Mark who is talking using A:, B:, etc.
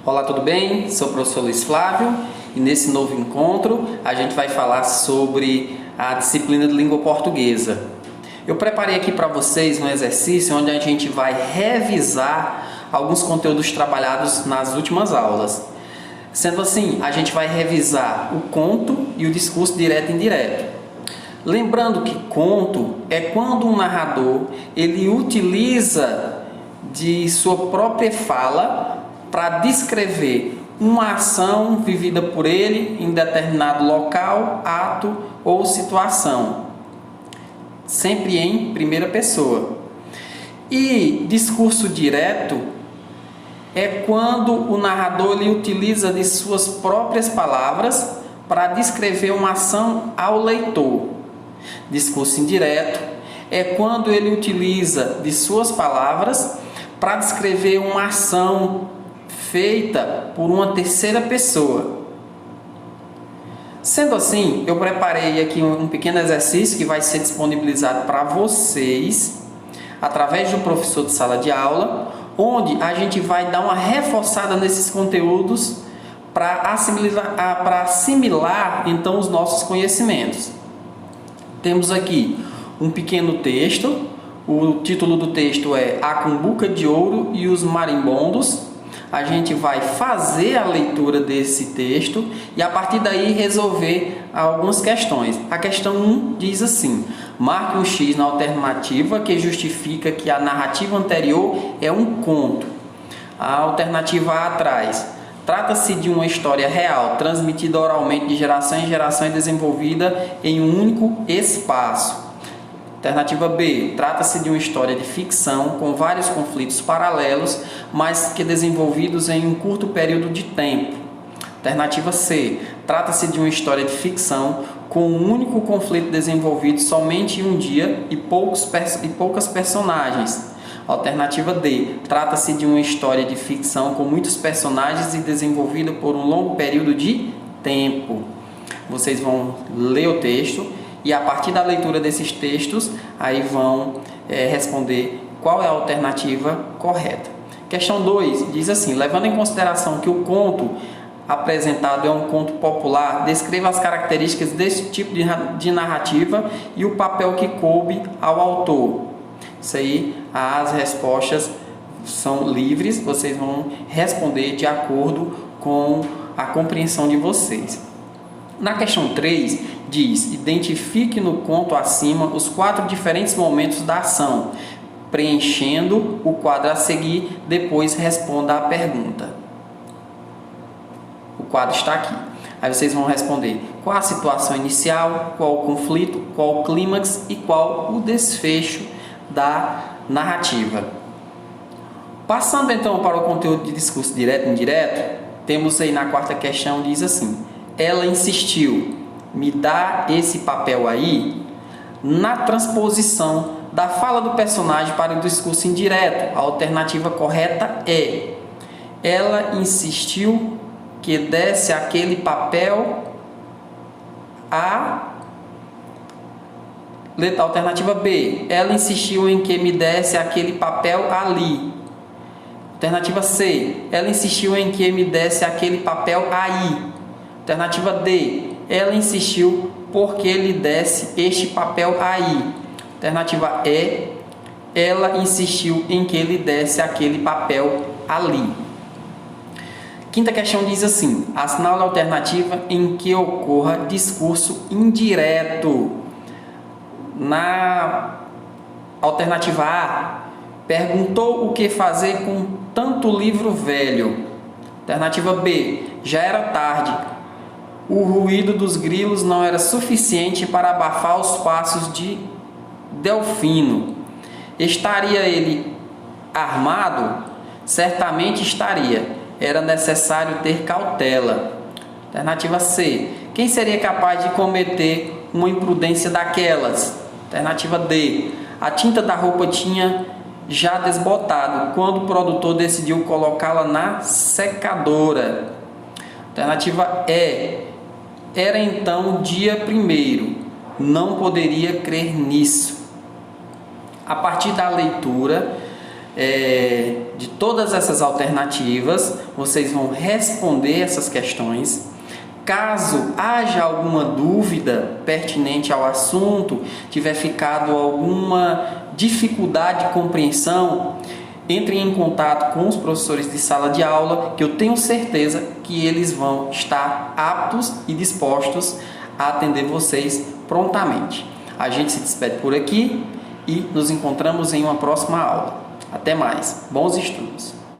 A: Olá, tudo bem? Sou o professor Luiz Flávio e nesse novo encontro a gente vai falar sobre a disciplina de língua portuguesa. Eu preparei aqui para vocês um exercício onde a gente vai revisar alguns conteúdos trabalhados nas últimas aulas. Sendo assim, a gente vai revisar o conto e o discurso direto e indireto. Lembrando que conto é quando um narrador ele utiliza de sua própria fala para descrever uma ação vivida por ele em determinado local, ato ou situação, sempre em primeira pessoa. E discurso direto é quando o narrador ele utiliza de suas próprias palavras para descrever uma ação ao leitor. Discurso indireto é quando ele utiliza de suas palavras para descrever uma ação feita por uma terceira pessoa. Sendo assim, eu preparei aqui um pequeno exercício que vai ser disponibilizado para vocês através do professor de sala de aula, onde a gente vai dar uma reforçada nesses conteúdos para assimilar então os nossos conhecimentos. Temos aqui um pequeno texto, o título do texto é A Cumbuca de Ouro e os Marimbondos. A gente vai fazer a leitura desse texto e a partir daí resolver algumas questões. A questão 1 diz assim: marque um X na alternativa que justifica que a narrativa anterior é um conto. A alternativa A atrás: trata-se de uma história real, transmitida oralmente de geração em geração e desenvolvida em um único espaço. Alternativa B, trata-se de uma história de ficção com vários conflitos paralelos, mas que desenvolvidos em um curto período de tempo. Alternativa C, trata-se de uma história de ficção com um único conflito desenvolvido somente em um dia e poucas personagens. Alternativa D, trata-se de uma história de ficção com muitos personagens e desenvolvida por um longo período de tempo. Vocês vão ler o texto e a partir da leitura desses textos, aí vão responder qual é a alternativa correta. Questão 2 diz assim: levando em consideração que o conto apresentado é um conto popular, descreva as características desse tipo de narrativa e o papel que coube ao autor. Isso aí, as respostas são livres, vocês vão responder de acordo com a compreensão de vocês. Na questão 3, diz: identifique no conto acima os 4 diferentes momentos da ação. Preenchendo o quadro a seguir, depois responda a pergunta. O quadro está aqui. Aí vocês vão responder qual a situação inicial, qual o conflito, qual o clímax e qual o desfecho da narrativa. Passando então para o conteúdo de discurso direto e indireto, temos aí na quarta questão, diz assim: ela insistiu, me dá esse papel aí. Na transposição da fala do personagem para o discurso indireto, a alternativa correta é: ela insistiu que desse aquele papel a... Alternativa B, ela insistiu em que me desse aquele papel ali. Alternativa C, ela insistiu em que me desse aquele papel aí. Alternativa D, ela insistiu porque lhe desse este papel aí. Alternativa E, ela insistiu em que lhe desse aquele papel ali. Quinta questão diz assim: assinale a alternativa em que ocorra discurso indireto. Na alternativa A, perguntou o que fazer com tanto livro velho. Alternativa B, já era tarde. O ruído dos grilos não era suficiente para abafar os passos de Delfino. Estaria ele armado? Certamente estaria. Era necessário ter cautela. Alternativa C. Quem seria capaz de cometer uma imprudência daquelas? Alternativa D. A tinta da roupa tinha já desbotado quando o produtor decidiu colocá-la na secadora. Alternativa E. Era então dia 1º. Não poderia crer nisso. A partir da leitura de todas essas alternativas, vocês vão responder essas questões. Caso haja alguma dúvida pertinente ao assunto, tiver ficado alguma dificuldade de compreensão, entre em contato com os professores de sala de aula, que eu tenho certeza que eles vão estar aptos e dispostos a atender vocês prontamente. A gente se despede por aqui e nos encontramos em uma próxima aula. Até mais. Bons estudos!